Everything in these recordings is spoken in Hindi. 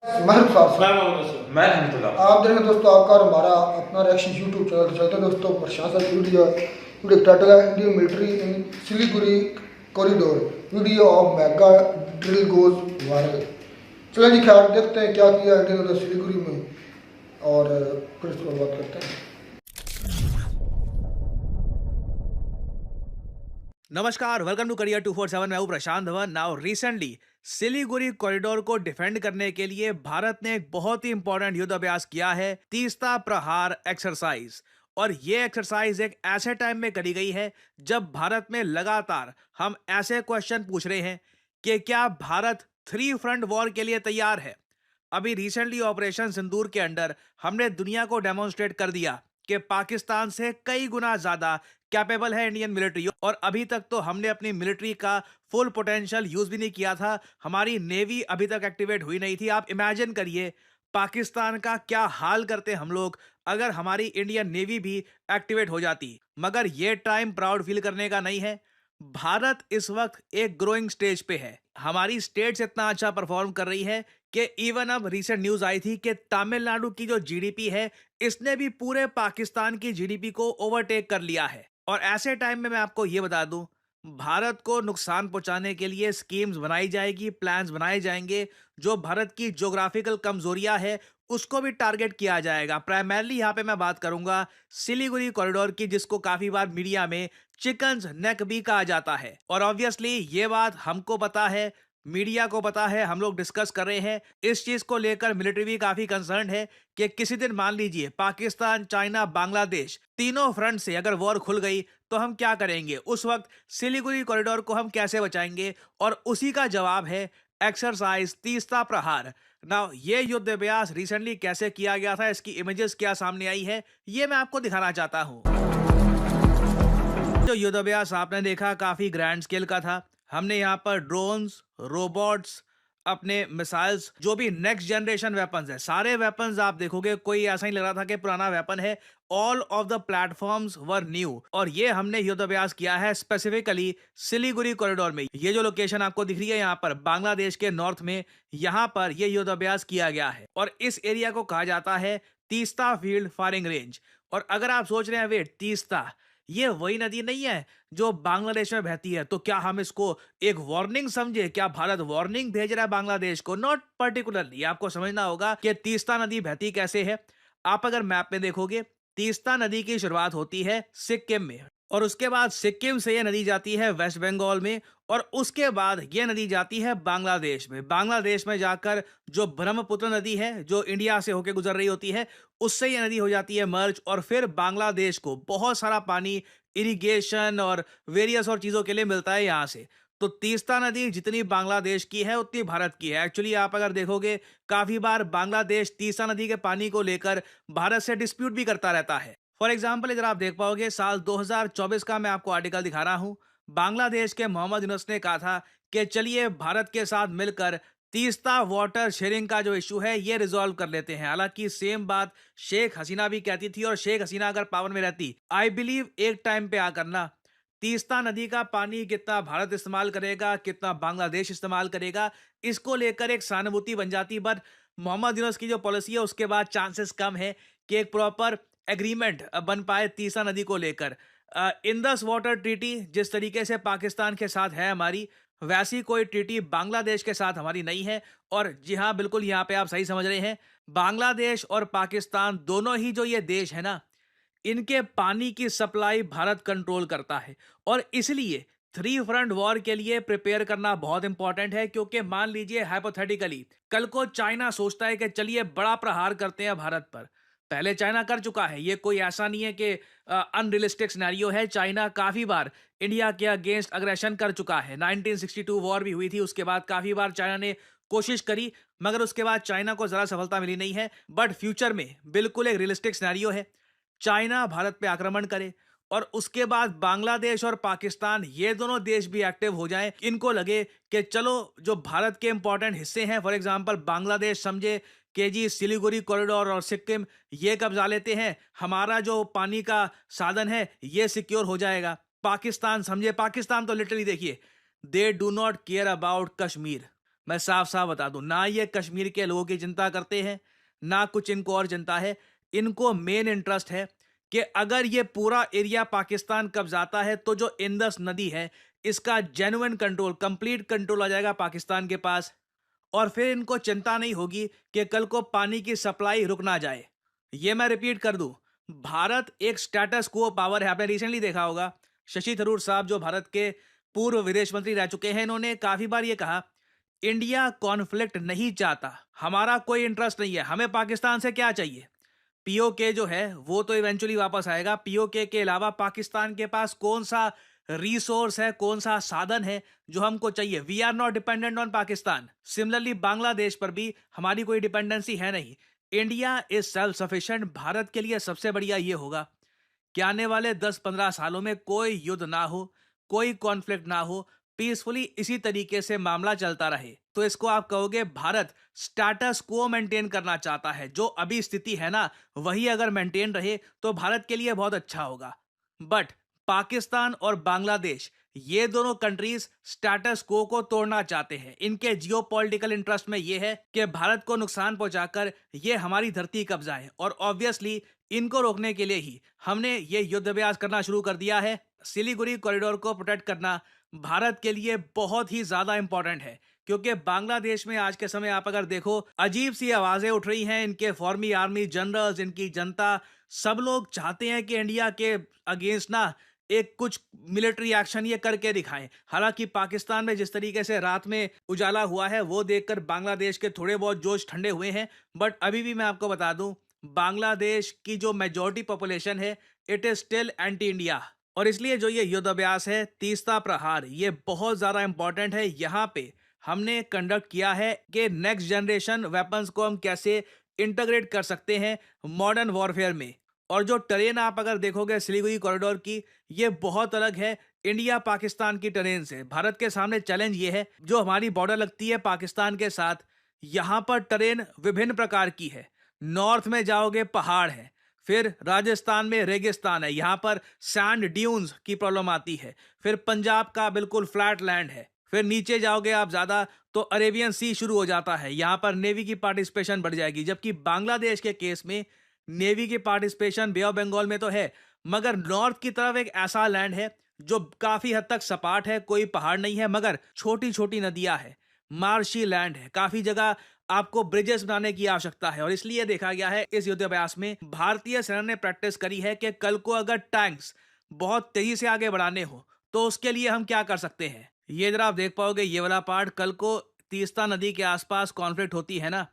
मैं आप देखेंगे दोस्तों, आपका और हमारा अपना रिएक्शन यूट्यूब चैनल चलते हैं दोस्तों। प्रशांत सर की वीडियो टाइटल है Indian military in Siliguri corridor, video of mega drill goes viral. चलिए जी, खैर देखते हैं क्या किया इंडिया ने सिलीगुड़ी में और फिर इसको बात करते हैं। नमस्कार, वेलकम टू करियर 247। मैं हूं Prashant Dhawan. Now recently Siliguri corridor को डिफेंड करने के लिए भारत ने एक बहुत ही इंपॉर्टेंट युद्ध अभ्यास किया है, तीस्ता प्रहार एक्सरसाइज। और ये एक्सरसाइज एक ऐसे टाइम में करी गई है जब भारत में लगातार हम ऐसे क्वेश्चन पूछ रहे हैं कि क्या भारत थ्री फ्रंट वॉर के लिए तैयार है। अभी रिसेंटली ऑपरेशन सिंदूर के अंडर हमने दुनिया को डेमोन्स्ट्रेट कर दिया कि पाकिस्तान से कई गुना ज्यादा कैपेबल है इंडियन मिलिट्री। और अभी तक तो हमने अपनी मिलिट्री का फुल पोटेंशियल यूज भी नहीं किया था। हमारी नेवी अभी तक एक्टिवेट हुई नहीं थी। आप इमेजिन करिए पाकिस्तान का क्या हाल करते हम लोग अगर हमारी इंडियन नेवी भी एक्टिवेट हो जाती। मगर ये टाइम प्राउड फील करने का नहीं है। भारत इस वक्त एक ग्रोइंग स्टेज पे है। हमारी स्टेट्स इतना अच्छा परफॉर्म कर रही है कि इवन अब रिसेंट न्यूज आई थी कि तमिलनाडु की जो जीडीपी है, इसने भी पूरे पाकिस्तान की जीडीपी को ओवरटेक कर लिया है। और ऐसे टाइम में मैं आपको यह बता दूं, भारत को नुकसान पहुंचाने के लिए स्कीम्स बनाई जाएगी, प्लान्स बनाए जाएंगे। जो भारत की ज्योग्राफिकल कमजोरियां है उसको भी टारगेट किया जाएगा। प्राइमरली यहां पे मैं बात करूंगा सिलीगुड़ी कॉरिडोर की, जिसको काफी बार मीडिया में चिकन्स नेक भी कहा जाता है। और ऑब्वियसली ये बात हमको पता है, मीडिया को पता है, हम लोग डिस्कस कर रहे हैं। इस चीज को लेकर मिलिट्री भी काफी कंसर्न है कि किसी दिन मान लीजिए पाकिस्तान, चाइना, बांग्लादेश तीनों फ्रंट से अगर वॉर खुल गई तो हम क्या करेंगे। उस वक्त सिलीगुड़ी कॉरिडोर को हम कैसे बचाएंगे। और उसी का जवाब है एक्सरसाइज तीस्ता प्रहार। नाउ ये युद्ध अभ्यास रिसेंटली कैसे किया गया था, इसकी इमेजेस क्या सामने आई है, ये मैं आपको दिखाना चाहता हूं। जो युद्ध अभ्यास आपने देखा काफी ग्रैंड स्केल का था। हमने यहाँ पर ड्रोन्स, रोबोट्स, अपने मिसाइल्स, जो भी नेक्स्ट जनरेशन वेपन्स है, सारे वेपन्स आप देखोगे कोई ऐसा ही लग रहा था कि पुराना वेपन है। All of the platforms were new. और ये हमने युद्ध अभ्यास किया है स्पेसिफिकली सिलीगुड़ी कॉरिडोर में। ये जो लोकेशन आपको दिख रही है यहाँ पर बांग्लादेश के नॉर्थ में, यहाँ पर ये युद्ध अभ्यास किया गया है। और इस एरिया को कहा जाता है तीस्ता फील्ड फायरिंग रेंज। और अगर आप सोच रहे हैं वेट, तीस्ता ये वही नदी नहीं है जो बांग्लादेश में बहती है, तो क्या हम इसको एक वार्निंग समझे? क्या भारत वार्निंग भेज रहा है बांग्लादेश को? Not particularly. आपको समझना होगा कि तीस्ता नदी बहती कैसे है। आप अगर मैप में देखोगे, तीस्ता नदी की शुरुआत होती है सिक्किम में, और उसके बाद सिक्किम से यह नदी जाती है वेस्ट बंगाल में, और उसके बाद यह नदी जाती है बांग्लादेश में। बांग्लादेश में जाकर जो ब्रह्मपुत्र नदी है, जो इंडिया से होकर गुजर रही होती है, उससे यह नदी हो जाती है मर्ज। और फिर बांग्लादेश को बहुत सारा पानी इरिगेशन और वेरियस और चीजों के लिए मिलता है यहां से। तो तीस्ता नदी जितनी बांग्लादेश की है उतनी भारत की है। एक्चुअली आप अगर देखोगे काफी बार बांग्लादेश तीस्ता नदी के पानी को लेकर भारत से डिस्प्यूट भी करता रहता है। फॉर एग्जाम्पल इधर आप देख पाओगे साल 2024 का मैं आपको आर्टिकल दिखा रहा हूं। बांग्लादेश के मोहम्मद यूनुस ने कहा था कि चलिए भारत के साथ मिलकर तीस्ता वाटर शेयरिंग का जो इशू है ये रिजॉल्व कर लेते हैं। हालांकि सेम बात शेख हसीना भी कहती थी, और शेख हसीना अगर पावर में रहती, आई बिलीव एक टाइम पे आकर ना तीस्ता नदी का पानी कितना भारत इस्तेमाल करेगा, कितना बांग्लादेश इस्तेमाल करेगा, इसको लेकर एक सहानुभूति बन जाती। बट मोहम्मद यूनुस की जो पॉलिसी है उसके बाद चांसेस कम है कि एक प्रॉपर एग्रीमेंट बन पाए तीस्ता नदी को लेकर। इंदस वाटर ट्रीटी जिस तरीके से पाकिस्तान के साथ है हमारी, वैसी कोई ट्रीटी बांग्लादेश के साथ हमारी नहीं है। और जी हाँ, बिल्कुल यहाँ पे आप सही समझ रहे हैं, बांग्लादेश और पाकिस्तान दोनों ही जो ये देश है ना, इनके पानी की सप्लाई भारत कंट्रोल करता है। और इसलिए थ्री फ्रंट वॉर के लिए प्रिपेयर करना बहुत इंपॉर्टेंट है। क्योंकि मान लीजिए हाइपोथेटिकली कल को चाइना सोचता है कि चलिए बड़ा प्रहार करते हैं भारत पर। पहले चाइना कर चुका है, ये कोई ऐसा नहीं है कि अनरियलिस्टिक सिनेरियो है। चाइना काफी बार इंडिया के अगेंस्ट अग्रेशन कर चुका है। 1962 वॉर भी हुई थी, उसके बाद काफी बार चाइना ने कोशिश करी, मगर उसके बाद चाइना को जरा सफलता मिली नहीं है। बट फ्यूचर में बिल्कुल एक रियलिस्टिक सिनेरियो है, चाइना भारत पे आक्रमण करे और उसके बाद बांग्लादेश और पाकिस्तान ये दोनों देश भी एक्टिव हो जाएं। इनको लगे कि चलो जो भारत के इंपॉर्टेंट हिस्से हैं, फॉर एग्जांपल बांग्लादेश समझे कि जी सिलीगुड़ी कॉरिडोर और सिक्किम ये कब्जा लेते हैं, हमारा जो पानी का साधन है ये सिक्योर हो जाएगा। पाकिस्तान समझे, पाकिस्तान तो लिटरली देखिए, they do not care about Kashmir. मैं साफ साफ बता दूं, ना ये कश्मीर के लोगों की चिंता करते हैं, ना कुछ इनको और चिंता है। इनको मेन इंटरेस्ट है कि अगर ये पूरा एरिया पाकिस्तान कब्जाता है तो जो इंदस नदी है इसका जेन्युइन कंट्रोल, कंप्लीट कंट्रोल आ जाएगा पाकिस्तान के पास। और फिर इनको चिंता नहीं होगी कि कल को पानी की सप्लाई रुक ना जाए। ये मैं रिपीट कर दूं, भारत एक स्टेटस क्वो पावर है। आपने रिसेंटली देखा होगा शशि थरूर साहब जो भारत के पूर्व विदेश मंत्री रह चुके हैं, इन्होंने काफी बार ये कहा इंडिया कॉन्फ्लिक्ट नहीं चाहता, हमारा कोई इंटरेस्ट नहीं है, हमें पाकिस्तान से क्या चाहिए। पीओके जो है वो तो इवेंचुअली वापस आएगा। पीओके के अलावा पाकिस्तान के पास कौन सा रिसोर्स है, कौन सा साधन है जो हमको चाहिए। We are not dependent on Pakistan. Similarly Bangladesh पर भी हमारी कोई डिपेंडेंसी है नहीं। India is self sufficient. Bharat के लिए सबसे बढ़िया ये होगा कि आने वाले 10-15 सालों में कोई युद्ध ना हो, कोई कॉन्फ्लिक्ट ना हो, पीसफुली इसी तरीके से मामला चलता रहे। तो इसको आप कहोगे भारत स्टेटस को मेंटेन करना चाहता है। जो अभी स्थिति है ना वही अगर मेंटेन रहे तो भारत के लिए बहुत अच्छा होगा। बट पाकिस्तान और बांग्लादेश ये दोनों कंट्रीज स्टेटस को तोड़ना चाहते हैं। इनके जियोपॉलिटिकल इंटरेस्ट में ये है कि भारत को नुकसान पहुंचाकर ये हमारी धरती कब्जाएं। और ऑब्वियसली इनको रोकने के लिए ही हमने ये युद्ध अभ्यास करना शुरू कर दिया है। सिलीगुड़ी कॉरिडोर को प्रोटेक्ट करना भारत के लिए बहुत ही ज्यादा इंपॉर्टेंट है, क्योंकि बांग्लादेश में आज के समय आप अगर देखो अजीब सी आवाजें उठ रही हैं। इनके फॉर्मी आर्मी जनरल्स, इनकी जनता, सब लोग चाहते हैं कि इंडिया के अगेंस्ट ना एक कुछ मिलिट्री एक्शन ये करके दिखाएं। हालांकि पाकिस्तान में जिस तरीके से रात में उजाला हुआ है वो देखकर बांग्लादेश के थोड़े बहुत जोश ठंडे हुए हैं। बट अभी भी मैं आपको बता दूं, बांग्लादेश की जो मेजॉरिटी पॉपुलेशन है it is still anti India. और इसलिए जो ये युद्ध अभ्यास है तीस्ता प्रहार, ये बहुत ज्यादा इंपॉर्टेंट है। यहाँ पे हमने कंडक्ट किया है कि नेक्स्ट जनरेशन वेपन्स को हम कैसे इंटीग्रेट कर सकते हैं मॉडर्न वॉरफेयर में। और जो टेरेन आप अगर देखोगे सिलीगुड़ी कॉरिडोर की, ये बहुत अलग है इंडिया पाकिस्तान की टेरेन से। भारत के सामने चैलेंज ये है, जो हमारी बॉर्डर लगती है पाकिस्तान के साथ, यहाँ पर टेरेन विभिन्न प्रकार की है। नॉर्थ में जाओगे पहाड़ है, फिर राजस्थान में रेगिस्तान है, यहाँ पर सैंड ड्यून्स की प्रॉब्लम आती है, फिर पंजाब का बिल्कुल फ्लैट लैंड है, फिर नीचे जाओगे आप ज्यादा तो अरेबियन सी शुरू हो जाता है। यहाँ पर नेवी की पार्टिसिपेशन बढ़ जाएगी। जबकि बांग्लादेश के केस में नेवी की पार्टिसिपेशन बे ऑफ बंगाल में तो है, मगर नॉर्थ की तरफ एक ऐसा लैंड है जो काफी हद तक सपाट है, कोई पहाड़ नहीं है, मगर छोटी छोटी नदियां है, मार्शी लैंड है, काफी जगह आपको ब्रिजेस बनाने की आवश्यकता है। और इसलिए देखा गया है इस युद्धाभ्यास में भारतीय सेना ने प्रैक्टिस करी है कि कल को अगर टैंक्स बहुत तेजी से आगे बढ़ाने हो तो उसके लिए हम क्या कर सकते हैं। ये जरा आप देख पाओगे ये वाला पार्ट, कल को तीस्ता नदी के आसपास कॉन्फ्लिक्ट होती है ना,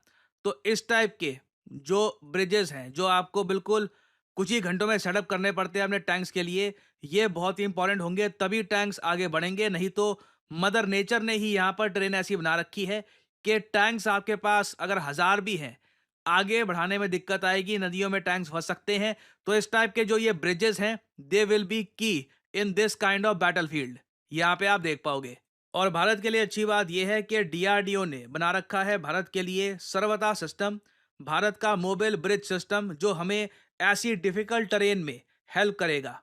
तो इस टाइप के जो ब्रिजेस हैं जो आपको बिल्कुल कुछ ही घंटों में सेटअप करने पड़ते हैं अपने टैंक्स के लिए, ये बहुत ही इंपॉर्टेंट होंगे, तभी टैंक्स आगे बढ़ेंगे। नहीं तो मदर नेचर ने ही यहाँ पर ट्रेन ऐसी बना रखी है कि टैंक्स आपके पास अगर 1000 भी हैं, आगे बढ़ाने में दिक्कत आएगी, नदियों में टैंक्स फंस सकते हैं। तो इस टाइप के जो ये ब्रिजेस हैं दे विल बी की in this kind of battlefield, यहाँ पे आप देख पाओगे। और भारत के लिए अच्छी बात यह है कि डीआरडीओ ने बना रखा है भारत के लिए सर्वता सिस्टम, भारत का मोबाइल ब्रिज सिस्टम, जो हमें ऐसी डिफिकल्ट टेरेन में हेल्प करेगा।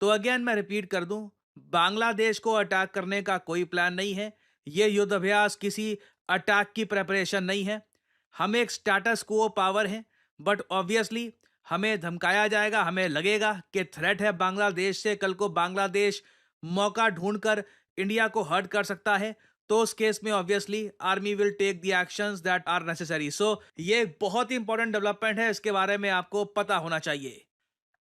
तो अगेन मैं रिपीट कर दूं, बांग्लादेश को अटैक करने का कोई प्लान नहीं है। ये युद्ध अभ्यास किसी अटैक की प्रेपरेशन नहीं है। हम एक स्टेटस क्वो पावर हैं, बट ऑब्वियसली हमें धमकाया जाएगा, हमें लगेगा कि थ्रेट है बांग्लादेश से, कल को बांग्लादेश मौका ढूंढकर इंडिया को हर्ट कर सकता है, तो उस केस में obviously army will take the actions that are necessary. So ये एक बहुत ही इंपॉर्टेंट डेवलपमेंट है, इसके बारे में आपको पता होना चाहिए।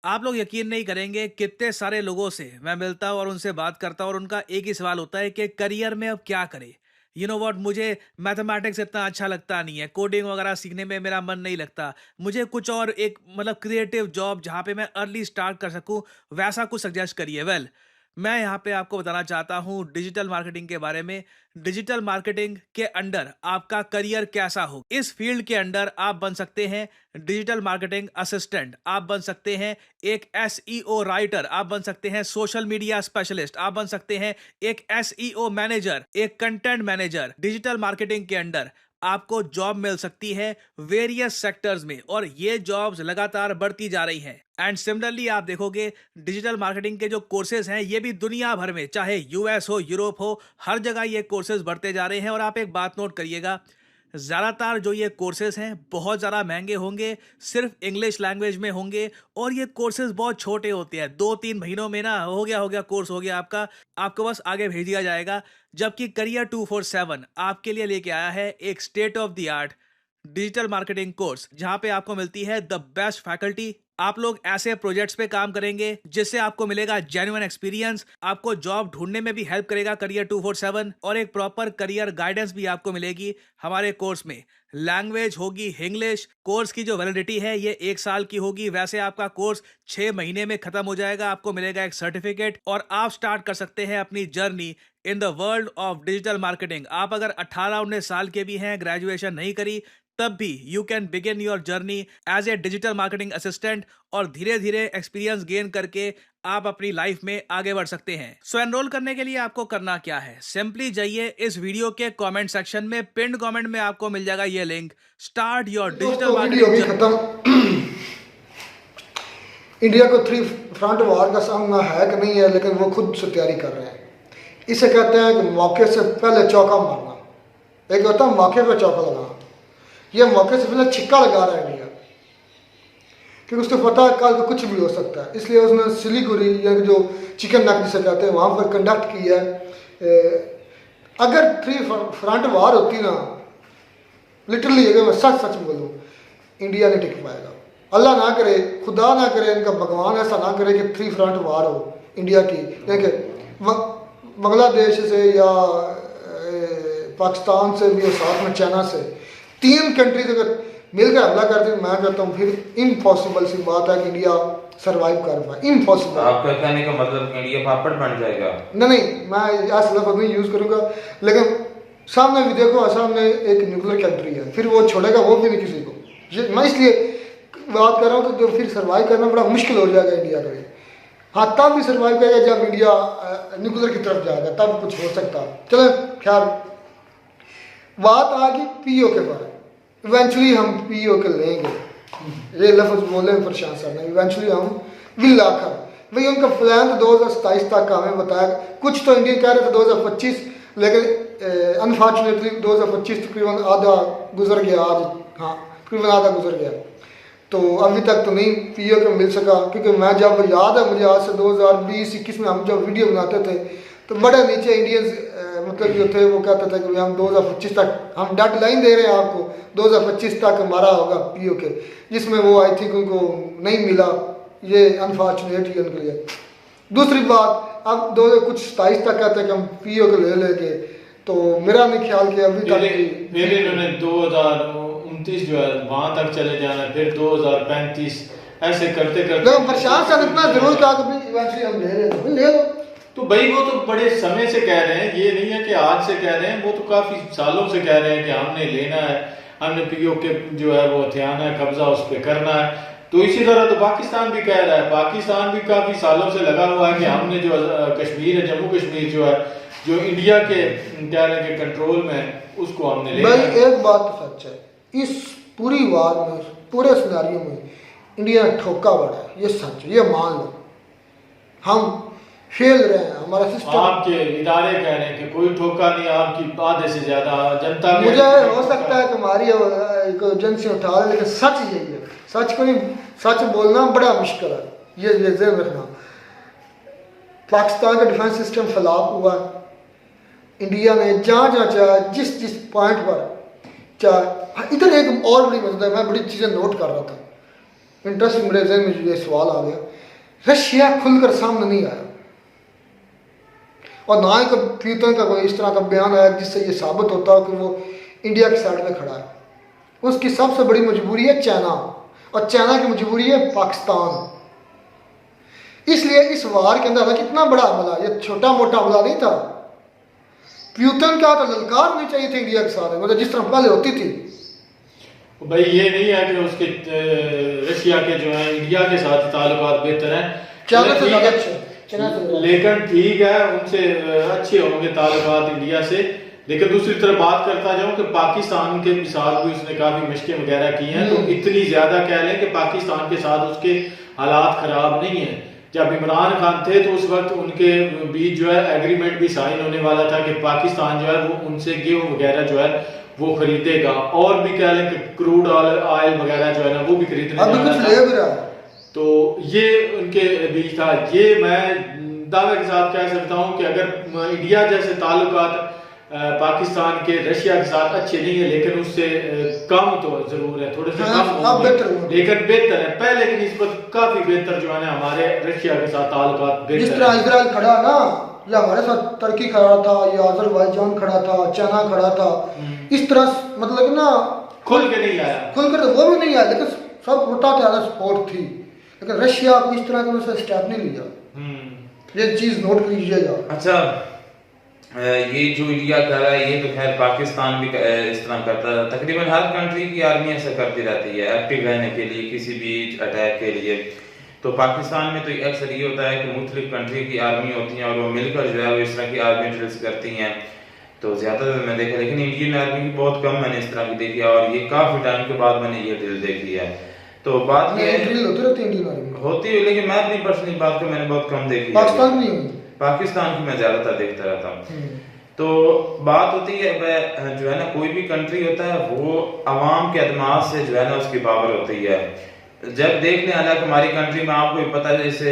आप लोग यकीन नहीं करेंगे कितने सारे लोगों से मैं मिलता हूं और उनसे बात करता हूं और उनका एक ही सवाल होता है कि करियर में अब क्या करें। यू नो व्हाट, मुझे मैथमेटिक्स इतना अच्छा लगता नहीं है, कोडिंग वगैरह सीखने में मेरा मन नहीं लगता, मुझे कुछ और एक मतलब क्रिएटिव जॉब जहां पे मैं अर्ली स्टार्ट कर सकूं वैसा कुछ सजेस्ट करिए। वेल, मैं यहाँ पे आपको बताना चाहता हूँ डिजिटल मार्केटिंग के बारे में। डिजिटल मार्केटिंग के अंडर आपका करियर कैसा हो, इस फील्ड के अंडर आप बन सकते हैं डिजिटल मार्केटिंग असिस्टेंट, आप बन सकते हैं एक एसईओ राइटर, आप बन सकते हैं सोशल मीडिया स्पेशलिस्ट, आप बन सकते हैं एक एसईओ मैनेजर, एक कंटेंट मैनेजर। डिजिटल मार्केटिंग के अंडर आपको जॉब मिल सकती है वेरियस सेक्टर्स में, और ये जॉब्स लगातार बढ़ती जा रही हैं। एंड सिमिलरली आप देखोगे डिजिटल मार्केटिंग के जो कोर्सेज हैं ये भी दुनिया भर में, चाहे यूएस हो, यूरोप हो, हर जगह ये कोर्सेज बढ़ते जा रहे हैं। और आप एक बात नोट करिएगा, ज़्यादातर जो ये कोर्सेज हैं बहुत ज़्यादा महंगे होंगे, सिर्फ इंग्लिश लैंग्वेज में होंगे, और ये कोर्सेज बहुत छोटे होते हैं। 2-3 महीनों में ना हो गया कोर्स हो गया आपका, आपको बस आगे भेज दिया जाएगा। जबकि करियर 247 आपके लिए लेके आया है एक state of the art digital marketing course, जहां पे आपको मिलती है द बेस्ट फैकल्टी। आप लोग ऐसे प्रोजेक्ट्स पे काम करेंगे जिससे आपको मिलेगा जेन्युइन एक्सपीरियंस, आपको जॉब ढूंढने में भी हेल्प करेगा करियर 247, और एक प्रॉपर करियर गाइडेंस भी आपको मिलेगी हमारे कोर्स में। लैंग्वेज होगी इंग्लिश। कोर्स की जो वैलिडिटी है ये 1 साल की होगी। वैसे आपका कोर्स 6 महीने में खत्म हो जाएगा, आपको मिलेगा एक सर्टिफिकेट, और आप स्टार्ट कर सकते हैं अपनी journey in the world of digital marketing. आप अगर 18-19 साल के भी हैं, ग्रेजुएशन नहीं करी, तब भी you can begin your journey as a digital marketing assistant, और धीरे धीरे एक्सपीरियंस गेन करके आप अपनी लाइफ में आगे बढ़ सकते हैं। सो एनरोल करने के लिए आपको करना क्या है, सिंपली जाइए इस वीडियो के कमेंट सेक्शन में, पिन्ड कमेंट में आपको मिल जाएगा ये link, start your digital marketing. खत्म। इंडिया को 3 फ्रंट वार का सामना है कि नहीं है, लेकिन वो खुद से तैयारी कर रहे हैं। इसे कहते हैं कि मौके से पहले चौका मारना। एक होता है मौके पर चौका लगाना, ये मौके से पहले छिक्का लगा रहा है इंडिया, क्योंकि उसको पता है कल को कुछ भी हो सकता है। इसलिए उसने सिलीगुड़ी या जो चिकन नेक जिसे कहते हैं वहाँ पर कंडक्ट किया है। अगर 3 फ्रंट वार होती ना, लिटरली अगर मैं सच बोलूँ, इंडिया नहीं टिक पाएगा। अल्लाह ना करे, खुदा ना करे, इनका भगवान ऐसा ना करे कि 3 फ्रंट वार हो इंडिया की। देखिए बांग्लादेश से या पाकिस्तान से भी, साथ में चाइना से, 3 कंट्रीज अगर मिलकर हमला करते हैं, मैं कहता हूँ फिर इम्पॉसिबल सी बात है कि इंडिया सरवाइव कर पाए। इम्पॉसिबल। आपका कहने का मतलब कि इंडिया पापड़ बन जाएगा? नहीं, मैं ऐसा लफ्ज़ नहीं यूज़ करूँगा, लेकिन सामने भी देखो, सामने एक न्यूक्लियर कंट्री है, फिर वो छोड़ेगा वो भी नहीं किसी को। मैं इसलिए बात कर रहा हूँ कि फिर सर्वाइव करना बड़ा मुश्किल हो जाएगा इंडिया का। हाँ, तब भी सर्वाइव करेगा जब इंडिया न्यूक्लियर की तरफ जाएगा, तब कुछ हो सकता। चलो खैर, बात आ गई पीओ के बारे में। इवेंचुअली हम पीओ के लेंगे, ये लफ्ज़ बोले प्रशांत सर ने, इवेंचुअली हम विल आखिर भाई उनका प्लान तो 2027 तक का हमें बताया। कुछ तो इंडिया कह रहे थे 2025, लेकिन अनफॉर्चुनेटली 2025 तकरीबन आधा गुजर गया आज। हाँ, तकरीबन आधा गुजर गया, तो अभी तक तो नहीं पीओ को मिल सका। क्योंकि मैं जब याद है मुझे, आज से 2020-21 में हम जब वीडियो बनाते थे तो बड़े नीचे इंडियंस मतलब जो थे वो कहते थे कि हम 2025 तक हम डेडलाइन दे रहे हैं आपको, 2025 तक हमारा होगा पीओ के, जिसमें वो आई थिंक उनको नहीं मिला। ये अनफॉर्चुनेट ही उनके लिए। दूसरी बात, अब 2027 तक कहते हैं कि हम पीओ को ले लेंगे, तो मेरा नहीं ख्याल कि अभी तक फिर इन्होंने 2029 जो है वहाँ तक चले जाना, फिर 2035 ऐसे करते करते। प्रशांत सर इतना जरूर कहा कि इवेंचुअली हम ले लो। तो भाई वो तो बड़े समय से कह रहे हैं, ये नहीं है कि आज से कह रहे हैं, वो तो काफी सालों से कह रहे हैं कि हमने लेना है, हमने पीओ के जो है वो हथियाना है, कब्जा उस पर करना है। तो इसी तरह तो पाकिस्तान भी कह रहा है, पाकिस्तान भी काफी सालों से लगा हुआ है कि हमने जो कश्मीर है, जम्मू कश्मीर जो है, जो इंडिया के कह रहे हैं कंट्रोल में, उसको हमने लेना है। भाई एक बात तो सच है, इस पूरी वार में, पूरे सिनेरियो में इंडिया ने ठोका बड़ा है, ये सच, ये मान लो। हम फेल रहे हैं, हमारा सिस्टम। आपके इदारे कह रहे हैं कि कोई ठोका नहीं, आपकी आधे से ज्यादा जनता। मुझे हो सकता है कि हमारी एजेंसी उठा रहे, लेकिन सच यही है। सच को नहीं, सच बोलना बड़ा मुश्किल है, ये ध्यान रखना। पाकिस्तान का डिफेंस सिस्टम फ्लॉप हुआ, इंडिया ने जहाँ चाहे, जिस पॉइंट पर चाहे। इधर एक और बड़ी मसला है, मैं बड़ी चीज़ें नोट कर रहा था, इंटरेस्टिंग मेरे जहन में ये सवाल आ गया। रशिया खुलकर सामने नहीं आया, और ना ही प्यूतन का कोई इस तरह का बयान आया जिससे ये साबित होता हो कि वो इंडिया की साइड में खड़ा है। उसकी सबसे बड़ी मजबूरी है चाइना, और चाइना की मजबूरी है पाकिस्तान। इसलिए इस वार के अंदर कितना बड़ा हमला, ये छोटा मोटा हमला नहीं था। प्यूतन का तो ललकार नहीं चाहिए थी इंडिया के साथ, मतलब जिस तरह पहले होती थी। भाई ये नहीं है कि उसके रशिया के जो है इंडिया के साथ ताल्लुकात बेहतर हैं, चाइना से ज़्यादा अच्छे, लेकिन ठीक है, उनसे अच्छे होंगे ताल्लुकात इंडिया से, लेकिन दूसरी तरफ बात करता जाऊं कि पाकिस्तान के साथ भी उसने काफी मशकें वगैरह की हैं, तो इतनी ज्यादा कह लें कि पाकिस्तान के साथ उसके हालात खराब नहीं है। जब इमरान खान थे तो उस वक्त उनके बीच जो है एग्रीमेंट भी साइन होने वाला था कि पाकिस्तान जो है वो उनसे गेहूं वगैरह जो है वो खरीदेगा, और भी कह लें कि क्रूड ऑयल वगैरह जो है ना वो भी खरीदने जा रहा था। तो ये उनके बीच था। ये मैं दावे के साथ कह सकता हूं कि अगर इंडिया जैसे ताल्लुकात पाकिस्तान के रशिया के साथ अच्छे नहीं है, लेकिन उससे कम तो जरूर है, थोड़े से कम होंगे, लेकिन बेहतर है, पहले की निस्बत काफी बेहतर जो है ना हमारे रशिया के साथ ताल्लुकात बेहतर। जिस तरह इजराइल खड़ा ना, या हमारे साथ तुर्की खड़ा था, या अजरबैजान खड़ा था, चाइना खड़ा था, इस तरह मतलब ना खुल के नहीं आया, खुल कर वो भी नहीं आया, लेकिन सब उठा ज़्यादा सपोर्ट थी, लेकिन रशिया को इस तरह का स्टेप नहीं लिया। ये चीज नोट कीजिएगा। अच्छा, ये जो इंडिया कर रहा है ये तो खैर पाकिस्तान भी इस तरह करता है, तकरीबन हर कंट्री की आर्मी ऐसा करती रहती है एक्टिव रहने के लिए, किसी भी अटैक के लिए। तो पाकिस्तान में तो अक्सर ये होता है कि मुख्तलिफ कंट्री की आर्मी होती हैं और वो मिलकर जो है वो इस तरह की आर्मी ड्रिल्स करती हैं, तो ज़्यादातर मैं देखा, लेकिन इंडियन आर्मी की बहुत कम मैंने इस तरह की देखी है, और ये काफ़ी टाइम के बाद मैंने ये ड्रिल देखी है। तो बात ये ड्रिल होती रहती है इंडियन आर्मी होती है, लेकिन मैं अपनी पर्सनली बात को मैंने बहुत कम देखी है, पाकिस्तान नहीं होती, पाकिस्तान की मैं ज्यादातर देखता रहता हूँ। तो बात होती है जो है ना, कोई भी कंट्री होता है वो अवाम के अदमास से जो है ना उसकी पावर होती है। जब देख लें, हालांकि हमारी कंट्री में आपको पता है, इसे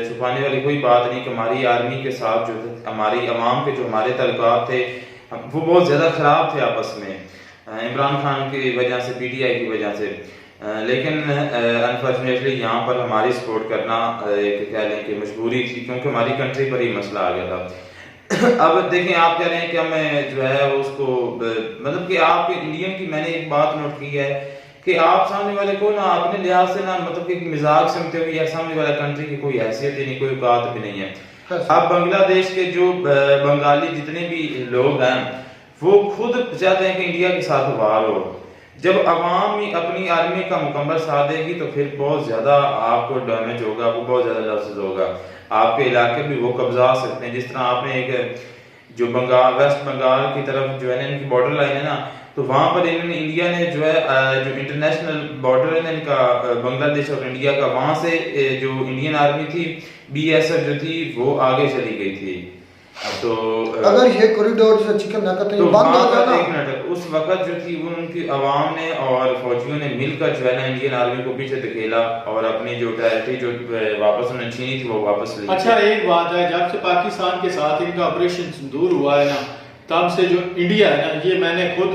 छुपाने वाली कोई बात नहीं कि हमारी आर्मी के साथ जो हमारी अवाम के जो हमारे तल्लुकात थे वो बहुत ज्यादा खराब थे आपस में, इमरान खान की वजह से, PTI की वजह से। लेकिन अनफॉर्चुनेटली यहाँ पर हमारी सपोर्ट करना एक कह लें कि मजबूरी थी, क्योंकि हमारी कंट्री पर ही मसला आ गया था। अब देखें, आप कह रहे हैं कि हमें जो है उसको मतलब कि आप इंडियन की, मैंने एक बात नोट की है कि आप सामने वाले को ना अपने लिहाज से ना मतलब कि मजाक समझते हो, या सामने वाला कंट्री की कोई हैसियत ही नहीं, कोई औकात भी नहीं है। अब बांग्लादेश के जो बंगाली जितने भी लोग हैं वो खुद चाहते हैं कि इंडिया के साथ वार हो। जब अवाम ही अपनी आर्मी का मुकम्मल साथ देगी तो फिर बहुत ज्यादा आपको डैमेज होगा, वो बहुत ज्यादा लॉसेस होगा, आपके इलाके भी वो कब्जा सकते हैं। जिस तरह आपने एक जो वेस्ट बंगाल की तरफ जो है ना इनकी बॉर्डर लाइन है ना, तो वहां पर इन्होंने इंडिया ने जो है जो इंटरनेशनल बॉर्डर है ना इनका बांग्लादेश और इंडिया का, वहां से जो इंडियन आर्मी थी BSF जो थी वो आगे चली गई थी। तो अगर ये कॉरिडोर से चिकन ना करते तो बंद हो जाना, एक मिनट, उस वक्त जो थी वो उनकी अवाम ने और फौजियों ने मिलकर जो है ना इंडियन आर्मी को पीछे धकेला और अपनी जो टेरिटरी जो वापस उन्होंने छीनी थी वो वापस ली। अच्छा, एक बात है, जब से पाकिस्तान के साथ इनका ऑपरेशन सिंदूर हुआ है ना, तब से जो इंडिया है ना, ये मैंने खुद